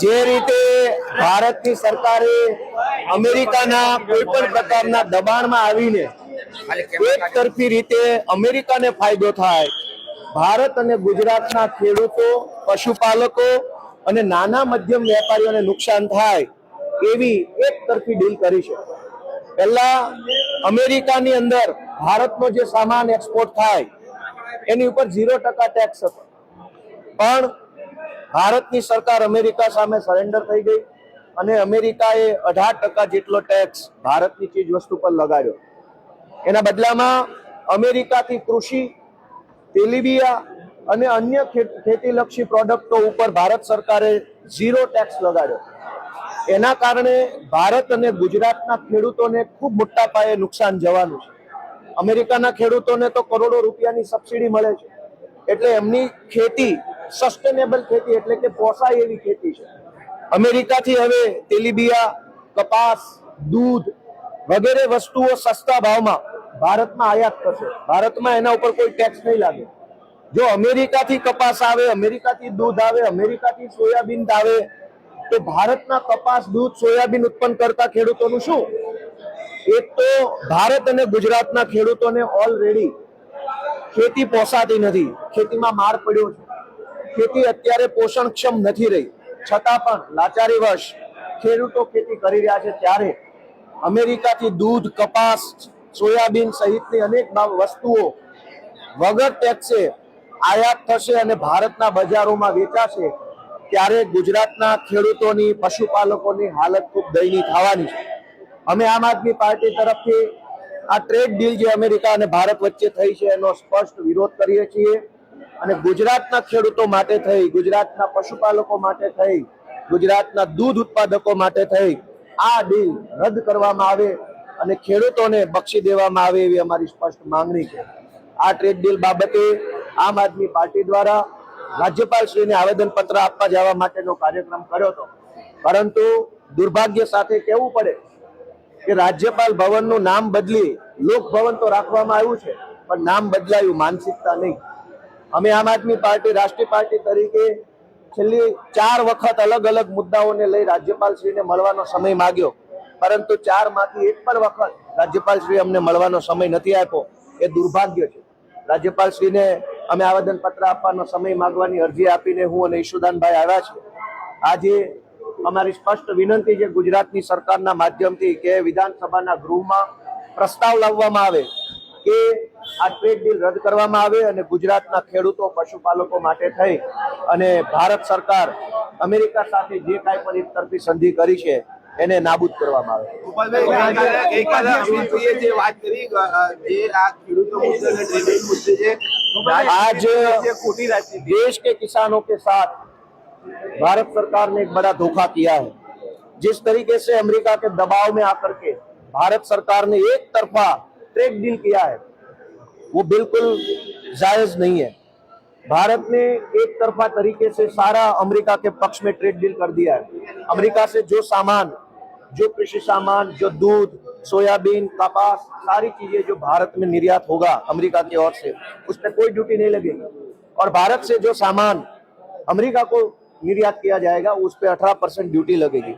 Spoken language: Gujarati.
જે રીતે ભારતની સરકારે અમેરિકાના કોઈ પણ પ્રકારના દબાણમાં આવીને એક તરફી રીતે અમેરિકાને ફાયદો થાય, ભારત અને ગુજરાતના ખેડૂતો, પશુપાલકો અને નાના મધ્યમ વેપારીઓને નુકસાન થાય એવી એક તરફી ડીલ કરી છે। પહેલા અમેરિકાની અંદર ભારતનો જે સામાન એક્સપોર્ટ થાય એની ઉપર 0% ટેક્સ હતો, પણ ભારતની સરકાર અમેરિકા સામે સરેન્ડર થઈ ગઈ અને અમેરિકાએ 18% જેટલો ટેક્સ ભારતની ચીજ વસ્તુ પર લગાડ્યો। એના બદલામાં અમેરિકાથી કૃષિ, તેલીબિયા અને અન્ય ખેતીલક્ષી પ્રોડક્ટો ઉપર ભારત સરકારે 0 ટેક્સ લગાડ્યો। એના કારણે ભારત અને ગુજરાતના ખેડૂતોને ખૂબ મોટા પાયે નુકસાન જવાનું છે। અમેરિકાના ખેડૂતોને તો કરોડો રૂપિયાની સબસિડી મળે છે, એટલે એમની ખેતી સસ્ટેનેબલ ખેતી એટલે કે પોસાય એવી ખેતી છે। અમેરિકાથી હવે તેલીબિયા, કપાસ, દૂધ વગેરે વસ્તુઓ સસ્તા ભાવમાં ભારતમાં આયાત કરશે। ભારતમાં એના ઉપર કોઈ ટેક્સ નહીં લાગે। જો અમેરિકાથી કપાસ આવે, અમેરિકાથી દૂધ આવે, અમેરિકાથી સોયાબીન આવે, તો ભારતના કપાસ, દૂધ, સોયાબીન ઉત્પન્ન કરતા ખેડૂતોનું શું? એક તો ભારત અને ગુજરાતના ખેડૂતોને ઓલરેડી ખેતી પોસાતી નથી, ખેતીમાં માર પડ્યો છે। ખેતી અત્યારે પોષણક્ષમ નથી રહી, છતાં પણ લાચારીવશ ખેડૂતો ખેતી કરી રહ્યા છે। ત્યારે અમેરિકાથી દૂધ, કપાસ, સોયાબીન સહિતની અનેક વસ્તુઓ વગર ટેક્સે આયાત થશે અને ભારતના બજારોમાં વેચાશે, ત્યારે ગુજરાતના ખેડૂતોની, પશુપાલકોની હાલત ખૂબ દયનીય થવાની છે। અમે આમ આદમી પાર્ટી તરફથી આ ટ્રેડ ડીલ જે અમેરિકા અને ભારત વચ્ચે થઈ છે એનો સ્પષ્ટ વિરોધ કરીએ છીએ અને ગુજરાતના ખેડૂતો માટે થઈ, ગુજરાતના પશુપાલકો માટે થઈ, ગુજરાતના દૂધ ઉત્પાદકો માટે થઈ આ ડીલ રદ કરવામાં આવે અને ખેડૂતોને બક્ષી દેવામાં આવે એવી અમારી સ્પષ્ટ માંગણી છે। આ ટ્રેડ ડીલ બાબતે આમ આદમી પાર્ટી દ્વારા રાજ્યપાલશ્રીને આવેદનપત્ર આપવા જવા માટેનો કાર્યક્રમ કર્યો હતો, પરંતુ દુર્ભાગ્ય સાથે કહેવું પડે કે રાજ્યપાલ ભવનનું નામ બદલી લોક ભવન તો રાખવામાં આવ્યું છે, પણ નામ બદલાયું, માનસિકતા નહીં। અમે આમ આદમી પાર્ટી રાષ્ટ્રીય પાર્ટી તરીકે છેલ્લી 4 વખત અલગ અલગ મુદ્દાઓને લઈ રાજ્યપાલશ્રીને મળવાનો સમય માંગ્યો, પરંતુ 4 માંથી એક પણ વખત રાજ્યપાલશ્રી અમને મળવાનો સમય નથી આપ્યો। એ દુર્ભાગ્ય છે। રાજ્યપાલશ્રીને અમે આવેદનપત્ર આપવાનો સમય માંગવાની અરજી આપીને હું અને ઈશુદાનભાઈ આવ્યા છે। આજે અમારી સ્પષ્ટ વિનંતી છે ગુજરાતની સરકારના માધ્યમથી કે વિધાનસભાના ગૃહમાં પ્રસ્તાવ લાવવામાં આવે કે આ ટ્રેડ ડીલ રદ કરવામાં આવે અને ગુજરાતના ખેડૂતો, પશુપાલકો માટે થઈ અને ભારત સરકાર અમેરિકા સાથે જે કાંઈ પણ એક તરફી સંધિ કરી છે એને નાબૂદ કરવામાં આવે। आज देश के किसानों के साथ भारत सरकार ने एक बड़ा धोखा किया है। जिस तरीके से अमेरिका के दबाव में आकर के भारत सरकार ने एक तरफा ट्रेड डील किया है वो बिल्कुल जायज नहीं है। भारत ने एक तरफा तरीके से सारा अमेरिका के पक्ष में ट्रेड डील कर दिया है। अमेरिका से जो सामान, जो कृषि सामान, जो दूध, सोयाबीन, कपास, सारी चीजें जो भारत में निर्यात होगा अमेरिका की ओर से, उस पर कोई ड्यूटी नहीं लगेगी और भारत से जो सामान अमेरिका को निर्यात किया जाएगा उस पर 18% ड्यूटी लगेगी।